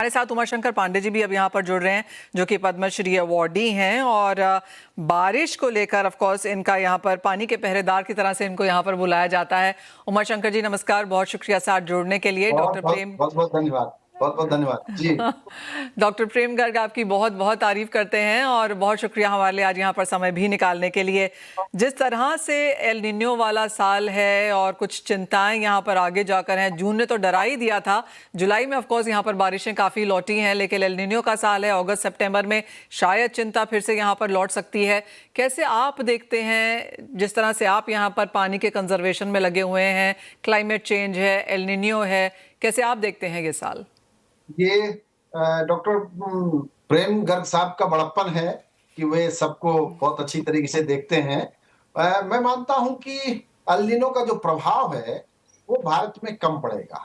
हमारे साथ उमाशंकर पांडे जी भी अब यहाँ पर जुड़ रहे हैं, जो कि पद्मश्री अवार्डी हैं और बारिश को लेकर ऑफ कोर्स इनका यहाँ पर पानी के पहरेदार की तरह से इनको यहाँ पर बुलाया जाता है। उमाशंकर जी नमस्कार, बहुत शुक्रिया साथ जुड़ने के लिए। बहुत डॉक्टर बहुत प्रेम बहुत बहुत धन्यवाद, बहुत बहुत धन्यवाद जी। डॉक्टर प्रेम गर्ग आपकी बहुत बहुत तारीफ करते हैं और बहुत शुक्रिया हमारे लिए आज यहाँ पर समय भी निकालने के लिए। जिस तरह से एल निन्यो वाला साल है और कुछ चिंताएं यहाँ पर आगे जाकर हैं, जून ने तो डरा ही दिया था, जुलाई में ऑफ कोर्स यहाँ पर बारिशें काफ़ी लौटी हैं, लेकिन एल निन्यो का साल है, अगस्त सितंबर में शायद चिंता फिर से यहाँ पर लौट सकती है। कैसे आप देखते हैं, जिस तरह से आप यहाँ पर पानी के कंजर्वेशन में लगे हुए हैं, क्लाइमेट चेंज है, एल निन्यो है, कैसे आप देखते हैं ये साल? ये डॉक्टर प्रेम गर्ग साहब का बड़प्पन है कि वे सबको बहुत अच्छी तरीके से देखते हैं। मैं मानता हूं कि एल नीनो का जो प्रभाव है वो भारत में कम पड़ेगा,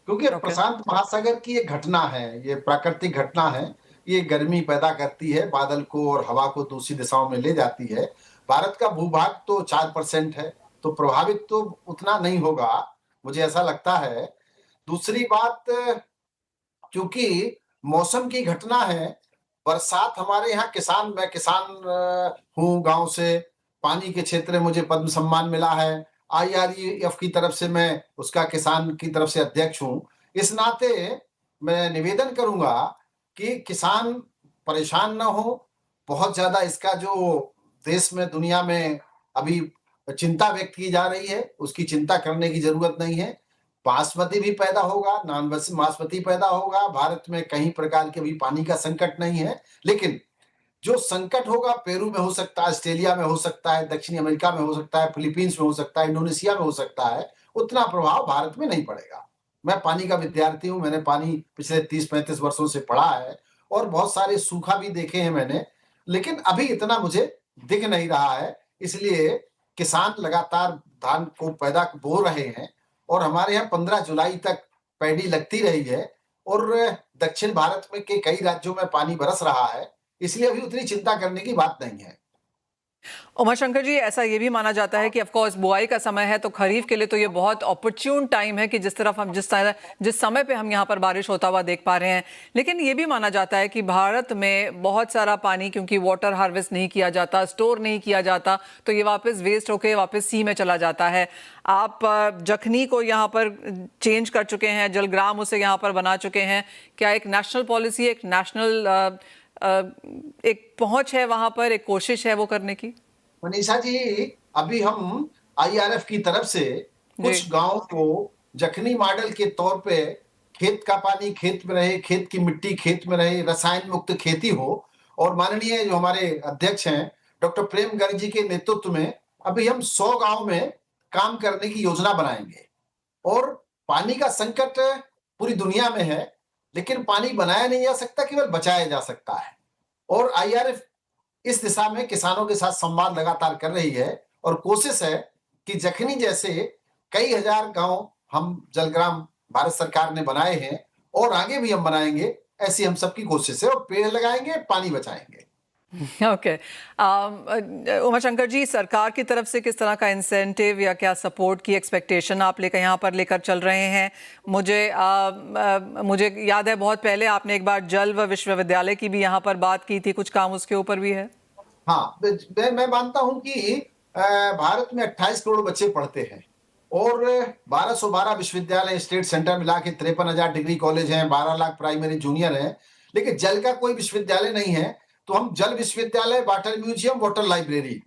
क्योंकि प्रशांत महासागर की ये घटना है, ये प्राकृतिक घटना है, ये गर्मी पैदा करती है, बादल को और हवा को दूसरी दिशाओं में ले जाती है। भारत का भूभाग तो 4% है, तो प्रभावित तो उतना नहीं होगा, मुझे ऐसा लगता है। दूसरी बात, क्योंकि मौसम की घटना है, बरसात हमारे यहाँ मैं किसान हूँ गांव से, पानी के क्षेत्र में मुझे पद्म सम्मान मिला है, IREF की तरफ से मैं उसका किसान की तरफ से अध्यक्ष हूँ। इस नाते मैं निवेदन करूंगा कि किसान परेशान ना हो। बहुत ज्यादा इसका जो देश में दुनिया में अभी चिंता व्यक्त की जा रही है, उसकी चिंता करने की जरूरत नहीं है। बासमती भी पैदा होगा, नॉन बासमती पैदा होगा, भारत में कहीं प्रकार के भी पानी का संकट नहीं है। लेकिन जो संकट होगा पेरू में हो सकता है, ऑस्ट्रेलिया में हो सकता है, दक्षिणी अमेरिका में हो सकता है, फिलीपींस में हो सकता है, इंडोनेशिया में हो सकता है, उतना प्रभाव भारत में नहीं पड़ेगा। मैं पानी का विद्यार्थी हूँ, मैंने पानी पिछले 30-35 वर्षों से पढ़ा है और बहुत सारे सूखा भी देखे हैं मैंने, लेकिन अभी इतना मुझे दिख नहीं रहा है। इसलिए किसान लगातार धान को बो रहे हैं और हमारे यहाँ 15 जुलाई तक पैडी लगती रही है और दक्षिण भारत में के कई राज्यों में पानी बरस रहा है, इसलिए अभी उतनी चिंता करने की बात नहीं है। उमाशंकर जी, ऐसा ये भी माना जाता है कि ऑफ कोर्स बुआई का समय है, तो खरीफ के लिए तो ये बहुत ऑपर्च्यून टाइम है कि जिस समय पे हम यहाँ पर बारिश होता हुआ देख पा रहे हैं। लेकिन ये भी माना जाता है कि भारत में बहुत सारा पानी, क्योंकि वाटर हार्वेस्ट नहीं किया जाता, स्टोर नहीं किया जाता, तो ये वापस वेस्ट होके वापस सी में चला जाता है। आप जखनी को यहाँ पर चेंज कर चुके हैं, जलग्राम उसे यहाँ पर बना चुके हैं। क्या एक नेशनल पॉलिसी, एक नेशनल एक पहुंच है वहां पर, एक कोशिश है वो करने की? मनीषा जी, अभी हम IRF की तरफ से कुछ गांवों को जखनी मॉडल के तौर पे खेत का पानी खेत में रहे, खेत की मिट्टी खेत में रहे, रसायन मुक्त खेती हो, और माननीय जो हमारे अध्यक्ष हैं डॉक्टर प्रेम गर्ग जी के नेतृत्व में अभी हम 100 गांव में काम करने की योजना बनाएंगे। और पानी का संकट पूरी दुनिया में है, लेकिन पानी बनाया नहीं जा सकता, केवल बचाया जा सकता है। और IRF इस दिशा में किसानों के साथ संवाद लगातार कर रही है और कोशिश है कि जखनी जैसे कई हजार गांव हम जलग्राम भारत सरकार ने बनाए हैं और आगे भी हम बनाएंगे। ऐसी हम सबकी कोशिश है और पेड़ लगाएंगे, पानी बचाएंगे। ओके उमाशंकर जी, सरकार की तरफ से किस तरह का इंसेंटिव या क्या सपोर्ट की एक्सपेक्टेशन आप यहाँ पर लेकर चल रहे हैं? मुझे याद है बहुत पहले आपने एक बार जल व विश्वविद्यालय की भी यहाँ पर बात की थी, कुछ काम उसके ऊपर भी है? हाँ, मैं मानता हूं कि भारत में 28 करोड़ बच्चे पढ़ते हैं और 1212 विश्वविद्यालय स्टेट सेंटर मिला के 53,000 डिग्री कॉलेज हैं, 12 लाख प्राइमरी जूनियर हैं, लेकिन जल का कोई विश्वविद्यालय नहीं है। तो हम जल विश्वविद्यालय, वाटर म्यूजियम, वाटर लाइब्रेरी,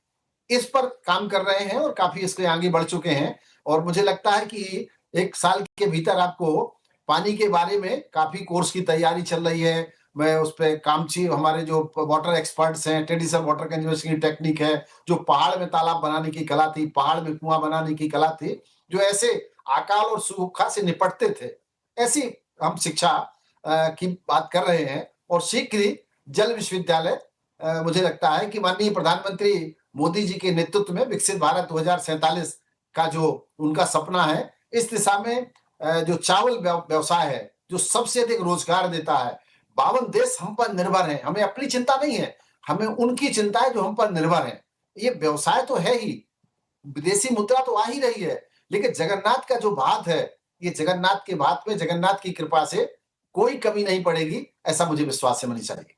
इस पर काम कर रहे हैं और काफी इसके आगे बढ़ चुके हैं। और मुझे लगता है कि 1 साल के भीतर आपको पानी के बारे में काफी कोर्स की तैयारी चल रही है। मैं उस पर कामची, हमारे जो वाटर एक्सपर्ट्स हैं, ट्रेडिशनल वाटर कंजर्वेशन की टेक्निक है, जो पहाड़ में तालाब बनाने की कला थी, पहाड़ में कुआं बनाने की कला थी, जो ऐसे अकाल और सूखा से निपटते थे, ऐसी हम शिक्षा की बात कर रहे हैं। और शीघ्र ही जल विश्वविद्यालय, मुझे लगता है कि माननीय प्रधानमंत्री मोदी जी के नेतृत्व में विकसित भारत 2047 का जो उनका सपना है, इस दिशा में जो चावल व्यवसाय है, जो सबसे अधिक रोजगार देता है, 52 देश हम पर निर्भर हैं। हमें अपनी चिंता नहीं है, हमें उनकी चिंता है जो हम पर निर्भर हैं। ये व्यवसाय तो है ही, विदेशी मुद्रा तो आ ही रही है, लेकिन जगन्नाथ का जो भात है, ये जगन्नाथ के भात में जगन्नाथ की कृपा से कोई कमी नहीं पड़ेगी, ऐसा मुझे विश्वास है मनीषा जी।